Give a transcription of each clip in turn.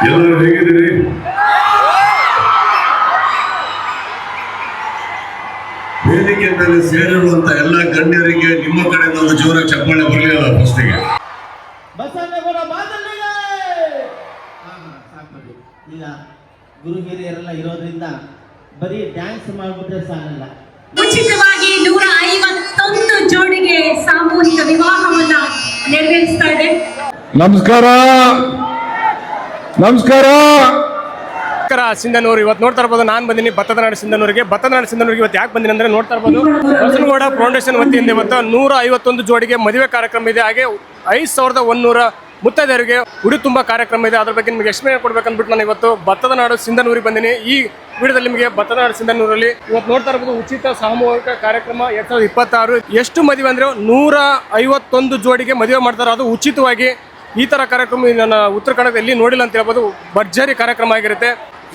ಎಲ್ಲರೂ ಹೇಗಿದ್ದೀರಿ? ವೇದಿಕೆ ಮೇಲೆ ಸೇರಿರುವಂತ ಎಲ್ಲ ಗಣ್ಯರಿಗೆ ನಿಮ್ಮ ಕಡೆಯಿಂದ ಒಂದು ಜೋರ ಚಪ್ಪಾಳೆ ಬರಲಿಲ್ಲ. ಫಸ್ಟಿಗೆ ಈಗ ಗುರು ಹಿರಿಯರೆಲ್ಲ ಇರೋದ್ರಿಂದ ಬರೀ ಡ್ಯಾನ್ಸ್ ಮಾಡ್ಬಿಟ್ರೆ ಸಾಲಲ್ಲ. ಉಚಿತವಾಗಿ 151 ಜೋಡಿಗೆ ಸಾಮೂಹಿಕ ವಿವಾಹವನ್ನ ನೆರವೇರಿಸ್ತಾ ಇದೆ. ನಮಸ್ಕಾರ ನಮಸ್ಕಾರ ಸಿಂಧನೂರು. ಇವತ್ತು ನೋಡ್ತಾ ಇರ್ಬೋದು, ನಾನು ಬಂದಿನಿ ಭತ್ತದ ನಾಡು ಸಿಂಧನೂರಿಗೆ. ಭತ್ತದ ನಾಡು ಸಿಂಧನೂರಿಗೆ ಇವತ್ತು ಯಾಕೆ ಬಂದಿನಿ ಅಂದ್ರೆ, ನೋಡ್ತಾ ಇರ್ಬೋದು ಬಸನಗೌಡ ಫೌಂಡೇಶನ್ ವತಿಯಿಂದ ಇವತ್ತು 151 ಜೋಡಿಗೆ ಮದುವೆ ಕಾರ್ಯಕ್ರಮ ಇದೆ. ಹಾಗೆ 5100 ಮುತ್ತೈದೆಯರಿಗೆ ಉಡಿ ತುಂಬ ಕಾರ್ಯಕ್ರಮ ಇದೆ. ಅದ್ರ ಬಗ್ಗೆ ನಿಮಗೆ ಎಕ್ಸ್ಪ್ಲೇನ್ ಕೊಡ್ಬೇಕಂದ್ಬಿಟ್ಟು ನಾನು ಇವತ್ತು ಭತ್ತದ ನಾಡು ಸಿಂಧನೂರಿಗೆ ಬಂದಿನಿ. ಈ ವಿಡಿಯೋದಲ್ಲಿ ನಿಮಗೆ ಭತ್ತದ ನಾಡು ಸಿಂಧನೂರಲ್ಲಿ ಇವತ್ತು ನೋಡ್ತಾ ಇರ್ಬೋದು ಉಚಿತ ಸಾಮೂಹಿಕ ಕಾರ್ಯಕ್ರಮ 2026. ಎಷ್ಟು ಮದುವೆ ಅಂದ್ರೆ 151 ಜೋಡಿಗೆ ಮದುವೆ ಮಾಡ್ತಾರೆ, ಅದು ಉಚಿತವಾಗಿ. ಈ ಥರ ಕಾರ್ಯಕ್ರಮ ನನ್ನ ಉತ್ತರ ಕನ್ನಡದಲ್ಲಿ ಎಲ್ಲಿ ನೋಡಿಲ್ಲ ಅಂತ ಹೇಳ್ಬೋದು. ಭರ್ಜರಿ ಕಾರ್ಯಕ್ರಮ ಆಗಿರುತ್ತೆ.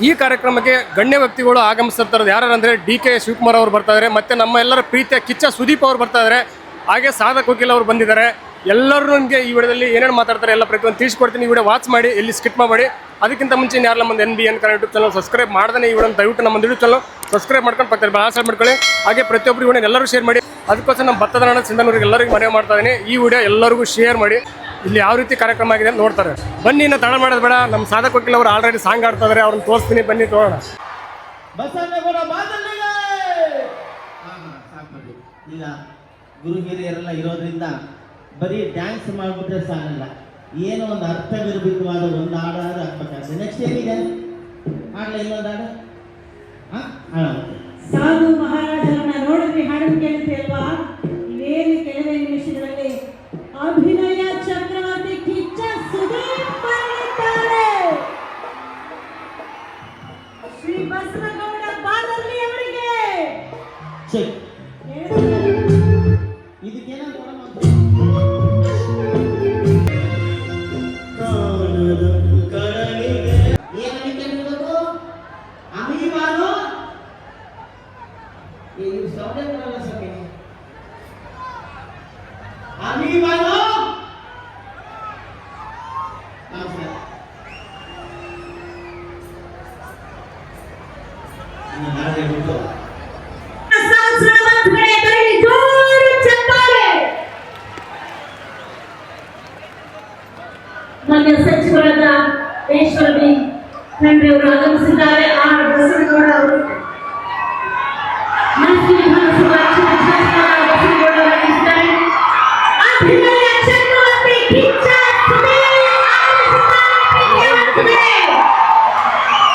ಈ ಕಾರ್ಯಕ್ರಮಕ್ಕೆ ಗಣ್ಯ ವ್ಯಕ್ತಿಗಳು ಆಗಮಿಸ್ತಿರ್ತಾರೆ. ಯಾರು ಅಂದರೆ DK ಶಿವಕುಮಾರ್ ಅವರು ಬರ್ತಾ ಇದ್ದಾರೆ, ಮತ್ತು ನಮ್ಮ ಎಲ್ಲರ ಪ್ರೀತಿಯ ಕಿಚ್ಚ ಸುದೀಪ್ ಅವರು ಬರ್ತಾ ಇದ್ದಾರೆ, ಹಾಗೆ ಸಾಧಕ್ ವಕೀಲ್ ಅವರು ಬಂದಿದ್ದಾರೆ. ಎಲ್ಲರೂ ನಿಮಗೆ ಈ ವಿಡಿಯೋದಲ್ಲಿ ಏನೇನು ಮಾತಾಡ್ತಾರೆ ಎಲ್ಲ ಪ್ರತಿಯೊಂದು ತಿಳಿಸ್ಕೊಡ್ತೀನಿ. ಈ ವಿಡಿಯೋ ವಾಚ್ ಮಾಡಿ, ಎಲ್ಲಿ ಸ್ಕಿಪ್ ಮಾಡಿ. ಅದಕ್ಕಿಂತ ಮುಂಚೆ ಯಾರು ನಮ್ಮ NBN Kannada YouTube channel subscribe ಮಾಡ್ದೇ ಈ ವಿಡಿಯೋ ದಯವಿಟ್ಟು ನಮ್ಮ ಯೂಟ್ಯೂಬ್ ಚಾನಲ್ ಸಬ್ಸ್ಕ್ರೈಬ್ ಮಾಡ್ಕೊಂಡು ಪಕ್ಕದಲ್ಲಿ ಬಾಳ ಮಾಡ್ಕೊಳ್ಳಿ. ಹಾಗೆ ಪ್ರತಿಯೊಬ್ಬರು ವಿಡಿಯೋ ಎಲ್ಲರೂ ಶೇರ್ ಮಾಡಿ. ಅದಕ್ಕೋಸ್ಕರ ನಮ್ಮ ಭತ್ತದ ನಾಡು ಸಿಂಧನೂರಿಗೆ ಎಲ್ಲರಿಗೂ ಮನವಿ ಮಾಡ್ತಾ ಇದ್ದೀನಿ, ಈ ವಿಡಿಯೋ ಎಲ್ಲರಿಗೂ ಶೇರ್ ಮಾಡಿ. ಇಲ್ಲಿ ಯಾವ ರೀತಿ ಕಾರ್ಯಕ್ರಮ ಆಗಿದೆ ಅಂತ ನೋಡ್ತಾರೆ. ಬನ್ನಿ, ಇನ್ನು ತಡ ಮಾಡೋದು ಬೇಡ. ನಮ್ಮ ಸಾಧಕ್ ವಕೀಲ್ ಅವರು ಆಲ್ರೆಡಿ ಸಾಂಗ್ ಆಡ್ತಾ ಇದ್ದಾರೆ, ಅವ್ರನ್ನ ತೋರಿಸ್ತೀನಿ, ಬನ್ನಿ ತೋರೋಣ. ಈಗ ಗುರು ಹಿರಿಯರೆಲ್ಲ ಇರೋದ್ರಿಂದ ಬರೀ ಡ್ಯಾನ್ಸ್ ಮಾಡ್ಬಿಟ್ರೆ ಸಾಲಲ್ಲ. ಏನೋ ಒಂದು ಅರ್ಥವಿರ್ಬಿತವಾದ ಒಂದು ಹಾಡಾದ್ರೂ ಹಾಕ್ಬೇಕಾಗ್ತದೆ. ನೆಕ್ಸ್ಟ್ ಏನಿದೆ ಹಾಡಲ್ಲ, ಇನ್ನೊಂದು ಹಾಡು ಸಾಧು ಮಹಾರಾಜರನ್ನ ನೋಡಿದ್ರಿ, ಹಾಡನ್ನು ಕೇಳಿದ್ರಿ ಅಲ್ವಾ? ಇವೇನು ಕೆಲವೇ ನಿಮಿಷಗಳಲ್ಲಿ ಅಭಿನಯ ಚಕ್ರವರ್ತಿ ಕಿಚ್ಚ ಸುದೀಪ್ ಬರಲಿದ್ದಾರೆ. ಶ್ರೀ ಬಸನಗೌಡ ಬಾದರ್ಲಿ ಅವರಿಗೆ ಇದಕ್ಕೇನಂತ ಮಾನ್ಯ ಸಚಿವರಾದ ಈಶ್ವರ ಬಿ ಖಂಡ್ರೆ ಅವರು ಆಗಮಿಸಿದ್ದಾರೆ. ಬಸನಗೌಡ ಅವರು ವಿಧಾನಸಭಾ ಕ್ಷೇತ್ರದ ಬಸನಗೌಡ ಅವರಾಗಿದ್ದಾರೆ. ಅಭಿನಯ ಚಕ್ರವರ್ತಿ ಕಿಚ್ಚ ಸುದೀಪ್ ಆಗಮಿಸಿದ್ದಾರೆ.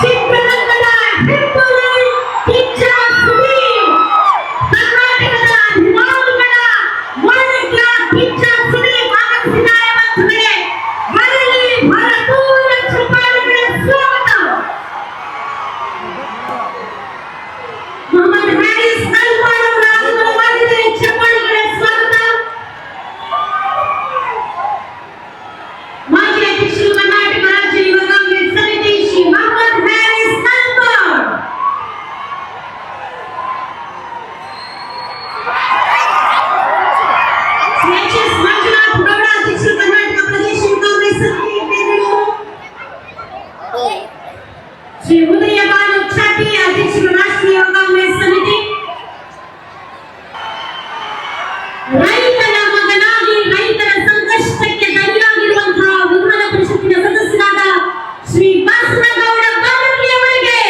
ಚಿತ್ರರಂಗದ ಹೆಬ್ಬುಲಿ ಕಿಚ್ಚ ಸುದೀಪ್, ಕರ್ನಾಟಕದ ಅಭಿಮಾನಿಗಳ ಮಾಣಿಕ್ಯ ಕಿಚ್ಚ ಸುದೀಪ್ ಆಗಮಿಸಿದ್ದಾರೆ. श्री उदयभान छाटी अध्यक्ष राष्ट्रीय योग कांग्रेस समिति, ರೈತನ ಮಗನಾಗಿ ರೈತರ ಸಂಕಷ್ಟಕ್ಕೆ ಧೈರ್ಯವಾಗಿರುವಂತಹ ವಿಧಾನ ಪರಿಷತ್ತಿನ ಸದಸ್ಯರಾದ ಶ್ರೀ ಬಸನಗೌಡ ಬಾದರ್ಲಿ ಅವರಿಗೆ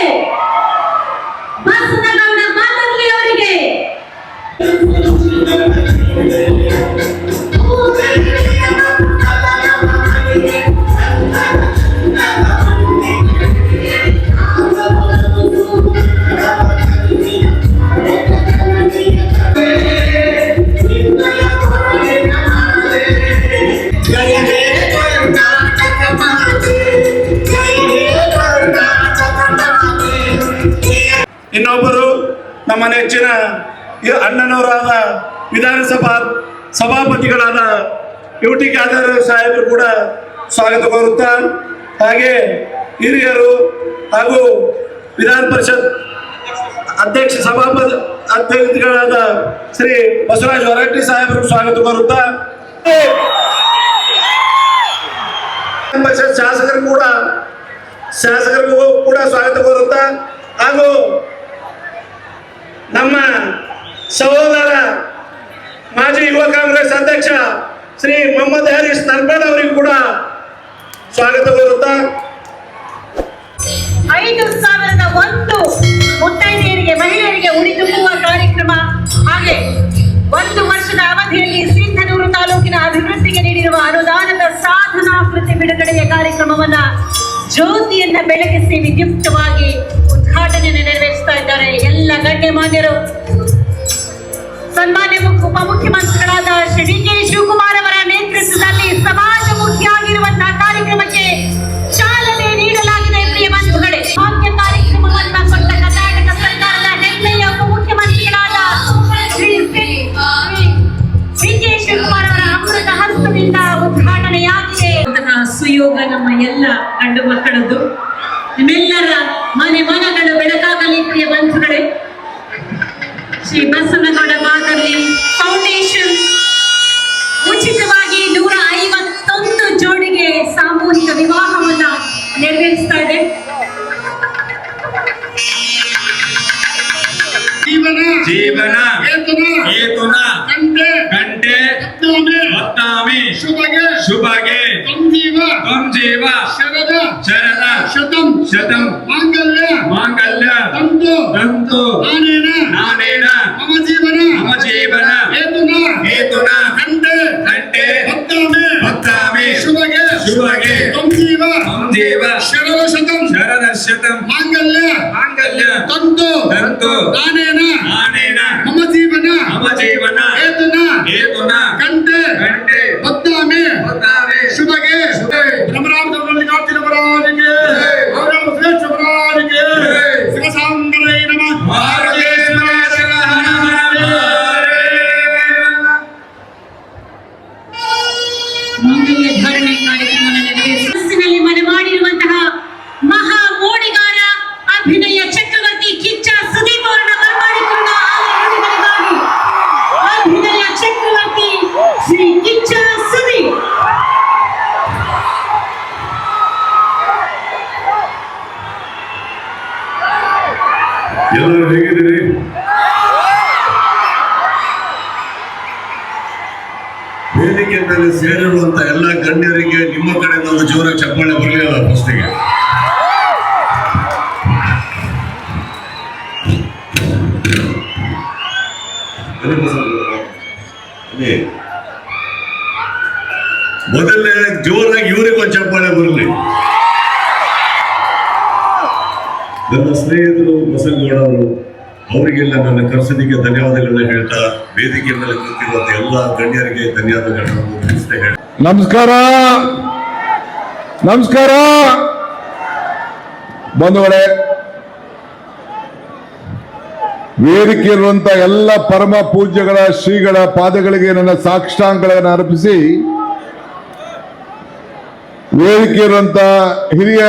ನಮ್ಮ ನೆಚ್ಚಿನ ಅಣ್ಣನವರಾದ ವಿಧಾನಸಭಾ ಸಭಾಪತಿಗಳಾದ ಯುಟಿ ಖಾದರ್ ಸಾಹೇಬರು ಕೂಡ ಸ್ವಾಗತ ಕೋರುತ್ತಾ, ಹಾಗೆ ಹಿರಿಯರು ಹಾಗೂ ವಿಧಾನ ಪರಿಷತ್ ಅಧ್ಯಕ್ಷಗಳಾದ ಶ್ರೀ ಬಸವರಾಜ್ ಹೊರಟ್ಟಿ ಸಾಹೇಬರು ಸ್ವಾಗತ ಕೋರುತ್ತಾ, ಪರಿಷತ್ ಶಾಸಕರಿಗೂ ಕೂಡ ಸ್ವಾಗತ ಕೋರುತ್ತಾ, ಹಾಗೂ ನಮ್ಮ ಸಹೋದರ ಮಾಜಿ ಯುವ ಕಾಂಗ್ರೆಸ್ ಅಧ್ಯಕ್ಷ ಶ್ರೀ ಮೊಹಮ್ಮದ್ ಹರೀಶ್ ನರ್ಬಲ್ ಅವರಿಗೂ ಕೂಡ ಸ್ವಾಗತ ಕೋರುತ್ತಾ, 5,001 ಮುತ್ತೈದೆಯರಿಗೆ ಮಹಿಳೆಯರಿಗೆ ಉಡಿ ತುಂಬುವ ಕಾರ್ಯಕ್ರಮ, ಹಾಗೆ 1 ವರ್ಷದ ಅವಧಿಯಲ್ಲಿ ಸಿಂಧನೂರು ತಾಲೂಕಿನ ಅಭಿವೃದ್ಧಿಗೆ ನೀಡಿರುವ ಅನುದಾನದ ಸಾಧನಾ ಕೃತಿ ಬಿಡುಗಡೆಯ ಕಾರ್ಯಕ್ರಮವನ್ನ ಜ್ಯೋತಿಯನ್ನ ಬೆಳಗಿಸಿ ವಿದ್ಯುಕ್ತವಾಗಿ ಉದ್ಘಾಟನೆಯನ್ನು ನೆರವೇರಿಸ್ತಾ ಇದ್ದಾರೆ. ಎಲ್ಲ ಗಣ್ಯಮಾನ್ಯರು, ಸನ್ಮಾನ್ಯ ಉಪಮುಖ್ಯಮಂತ್ರಿಗಳಾದ ಶ್ರೀ ಡಿ ಕೆ ಶಿವಕುಮಾರ್ ಅವರ ನೇತೃತ್ವದಲ್ಲಿ ಸಮಾಜಮುಖಿಯಾಗಿರುವಂತಹ ಕಾರ್ಯಕ್ರಮಕ್ಕೆ ಚಾಲನೆ ನೀಡಲಾಗಿದೆ. ಪ್ರಿಯ ಬಂಧುಗಳೇ, ಭಾಗ್ಯ ಕಾರ್ಯಕ್ರಮವನ್ನು ಕೊಟ್ಟ ಕರ್ನಾಟಕ ಸರ್ಕಾರದ ಹೆಮ್ಮೆಯ ಉಪಮುಖ್ಯಮಂತ್ರಿಗಳಾದ ಶ್ರೀ ಡಿ ಕೆ ಶಿವಕುಮಾರ್ ಅವರ ಅಮೃತ ಹಸ್ತದಿಂದ ಉದ್ಘಾಟನೆಯಾಗಿದೆ. ಸುಯೋಗ ನಮ್ಮ ಎಲ್ಲ ಗಂಡು ಮಕ್ಕಳದ್ದು, ನಿಮ್ಮೆಲ್ಲರ ಮನಗಳು ಬೆಳಕಾಗಲಿ. ಪ್ರಿಯ ಬಂಧುಗಳೇ, ಶ್ರೀ ಬಸವನಗೌಡ ಮಾದರಿ ಫೌಂಡೇಶನ್ ಉಚಿತವಾಗಿ 151 ಜೋಡಿಗೆ ಸಾಮೂಹಿಕ ವಿವಾಹವನ್ನ ನೆರವೇರಿಸ್ತಾ ಇದೆ. ಜೀವನ ಹೇತುನ ಗಂಟೆ ಮತ್ತಾಮಿ ಶುಭಗೆ ತ್ವಂ ಜೀವ ಶರದ ಶತಂ ಮಾಂಗಲ್ಯ ತಂತು ನಾನೇನ ಮಮ ಜೀವನ ಹೇತುನ ಗಂಟೆ ಮತ್ತಾಮಿ ಶುಭಗೆ ತ್ವಂ ಜೀವ ಶರದ ಶತಂ ಮಾಂಗಲ್ಯ ತಂತು ನಾನೇನ ಮಮ ಜೀವನ ಹೇತುನ ಗಂಟೆ ಮತ್ತಾಮಿ ಶುಭಗೆ ಬ್ರಹ್ಮರಾಮದಲ್ಲಿ ಕಾರ್ತಿಕ ಬರಾನಿಗೆ ಅವರ ಶ್ರೇಷ್ಠ ಬರಾನಿಗೆ ಶಿವಸಾಂಬರೈ ನಮಃ ಮಾಂಗಲ್ಯ ಧಾರಣೆ ಕಾರ್ಯಕ್ರಮವನ್ನು ನೆರವೇರಿಸಿ ಮನೆ ಮಾಡಿರುವಂತಹ ಮಹಾ ಮೋಡಿಗಾರ ಅಭಿನಯ ಚಕ್ರವರ್ತಿ ಕಿಚ್ಚ ಸುದೀಪ್ ಅವರನ್ನ ಬರಮಾಡಿಕೊಂಡ ಅಭಿನಯ ಚಕ್ರವರ್ತಿ ಶ್ರೀ ಕಿಚ್ಚ ಸುದೀಪ್. ಎಲ್ಲರೂ ಹೇಗಿದ್ದೀರಿ? ವೇದಿಕೆ ಮೇಲೆ ಸೇರಿರುವಂತ ಎಲ್ಲ ಗಣ್ಯರಿಗೆ ನಿಮ್ಮ ಕಡೆಯಿಂದ ಒಂದು ಜೋರಾಗಿ ಚಪ್ಪಾಳೆ ಬರಲಿಲ್ಲ ಫಸ್ಟಿಗೆ. ಮೊದಲನೇ ಜೋರಾಗಿ ಇವರಿಗೊಂದು ಚಪ್ಪಾಳೆ ಬರಲಿ. ನನ್ನ ಸ್ನೇಹಿತರು ಬಸನಗೌಡ ಅವರು, ಅವರಿಗೆಲ್ಲ ನನ್ನ ಕರೆಸಿದ್ದಕ್ಕೆ ಧನ್ಯವಾದಗಳನ್ನ ಹೇಳ್ತಾ, ವೇದಿಕೆ ಮೇಲೆ ಕೂತಿರುವಂತ ಎಲ್ಲ ಗಣ್ಯರಿಗೆ ಧನ್ಯವಾದಗಳನ್ನು ತಿಳಿಸ್ತಾ ಹೇಳಿ ನಮಸ್ಕಾರ ಬಂಧುಗಳೇ, ವೇದಿಕೆ ಇರುವಂತ ಎಲ್ಲ ಪರಮ ಪೂಜ್ಯಗಳ ಶ್ರೀಗಳ ಪಾದಗಳಿಗೆ ನನ್ನ ಸಾಷ್ಟಾಂಗಗಳನ್ನು ಅರ್ಪಿಸಿ, ವೇದಿಕೆ ಇರುವಂತ ಹಿರಿಯ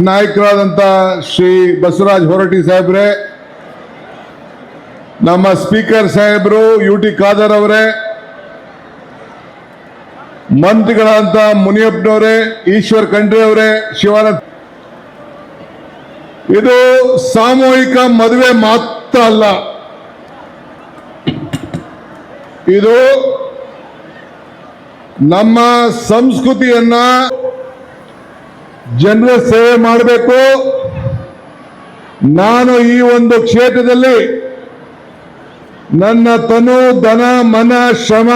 ನಾಯಕರಾದಂತ ಶ್ರೀ ಬಸವರಾಜ್ ಹೊರಟ್ಟಿ ಸಾಹೇಬ್ರೆ, ನಮ್ಮ ಸ್ಪೀಕರ್ ಸಾಹೇಬರು ಯುಟಿ ಖಾದರ್ ಅವರೇ, ಮಂತ್ರಿಗಳಾದಂತ ಮುನಿಯಪ್ಪನವರೇ, ಈಶ್ವರ್ ಖಂಡ್ರೆ ಅವರೇ, ಶಿವಾನಂದ, ಇದು ಸಾಮೂಹಿಕ ಮದುವೆ ಮಾತ್ರ ಅಲ್ಲ, ಇದು ನಮ್ಮ ಸಂಸ್ಕೃತಿಯನ್ನ ಜನರ ಸೇವೆ ಮಾಡಬೇಕು. ನಾನು ಈ ಒಂದು ಕ್ಷೇತ್ರದಲ್ಲಿ ನನ್ನ ತನು ಧನ ಮನ ಶ್ರಮ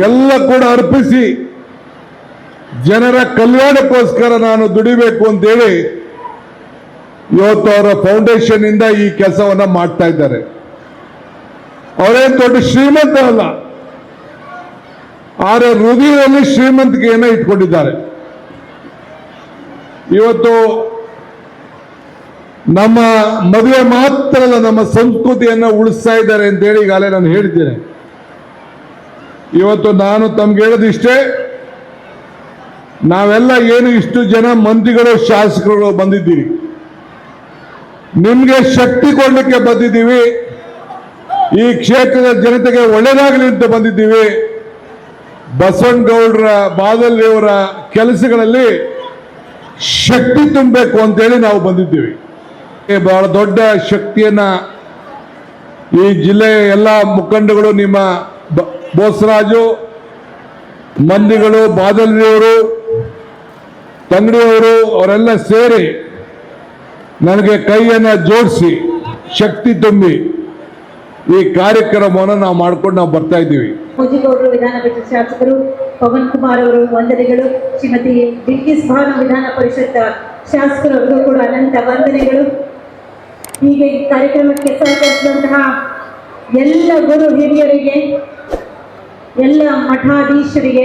ಎಲ್ಲ ಕೂಡ ಅರ್ಪಿಸಿ ಜನರ ಕಲ್ಯಾಣಕ್ಕೋಸ್ಕರ ನಾನು ದುಡಿಬೇಕು ಅಂತೇಳಿ ಇವತ್ತು ಅವರ ಫೌಂಡೇಶನ್ ಇಂದ ಈ ಕೆಲಸವನ್ನ ಮಾಡ್ತಾ ಇದ್ದಾರೆ. ಅವರೇನು ದೊಡ್ಡ ಶ್ರೀಮಂತ ಅಲ್ಲ, ಆದರೆ ಹೃದಯದಲ್ಲಿ ಶ್ರೀಮಂತಿಕೆಯನ್ನು ಇಟ್ಕೊಂಡಿದ್ದಾರೆ. ಇವತ್ತು ನಮ್ಮ ಮದುವೆ ಮಾತ್ರ ಅಲ್ಲ, ನಮ್ಮ ಸಂಸ್ಕೃತಿಯನ್ನು ಉಳಿಸ್ತಾ ಇದ್ದಾರೆ ಅಂತೇಳಿ ಈಗಾಗಲೇ ನಾನು ಹೇಳಿದ್ದೇನೆ. ಇವತ್ತು ನಾನು ತಮ್ಗೆ ಹೇಳೋದಿಷ್ಟೇ, ನಾವೆಲ್ಲ ಏನು ಇಷ್ಟು ಜನ ಮಂತ್ರಿಗಳು ಶಾಸಕರು ಬಂದಿದ್ದೀರಿ, ನಿಮ್ಗೆ ಶಕ್ತಿ ಕೊಡಲಿಕ್ಕೆ ಬಂದಿದ್ದೀವಿ. ಈ ಕ್ಷೇತ್ರದ ಜನತೆಗೆ ಒಳ್ಳೆಯದಾಗಲಿ ಅಂತ ಬಂದಿದ್ದೀವಿ. ಬಸವನಗೌಡರ ಬಾದಲ್ಲಿಯವರ ಕೆಲಸಗಳಲ್ಲಿ ಶಕ್ತಿ ತುಂಬಬೇಕು ಅಂತೇಳಿ ನಾವು ಬಂದಿದ್ದೀವಿ. ಬಹಳ ದೊಡ್ಡ ಶಕ್ತಿಯನ್ನ ಈ ಜಿಲ್ಲೆಯ ಎಲ್ಲ ಮುಖಂಡಗಳು, ನಿಮ್ಮ ಬೋಸರಾಜು, ಮಂದಿಗಳು, ಬಾದಲ್ಲಿಯವರು, ತಂಗಡಿಯವರು ಅವರೆಲ್ಲ ಸೇರಿ ನನಗೆ ಕೈಯನ್ನು ಜೋಡಿಸಿ ಶಕ್ತಿ ತುಂಬಿ ಈ ಕಾರ್ಯಕ್ರಮವನ್ನು ನಾವು ಮಾಡ್ಕೊಂಡು ನಾವು ಬರ್ತಾ ಇದ್ದೀವಿ. ಮುಜಿಗೌಡರು ವಿಧಾನ ಪರಿಷತ್ ಶಾಸಕರು, ಪವನ್ ಕುಮಾರ್ ಅವರು ವಂದನೆಗಳು. ಶ್ರೀಮತಿ ಬಿಲ್ಕಿಸ್ ಬಾನು ವಿಧಾನ ಪರಿಷತ್ ಶಾಸಕರು ಅವರಿಗೂ ಕೂಡ ಅನಂತ ವಂದನೆಗಳು. ಹೀಗೆ ಈ ಕಾರ್ಯಕ್ರಮಕ್ಕೆ ಸಹಕರಿಸಿದಂತಹ ಎಲ್ಲ ಗುರು ಹಿರಿಯರಿಗೆ, ಎಲ್ಲ ಮಠಾಧೀಶರಿಗೆ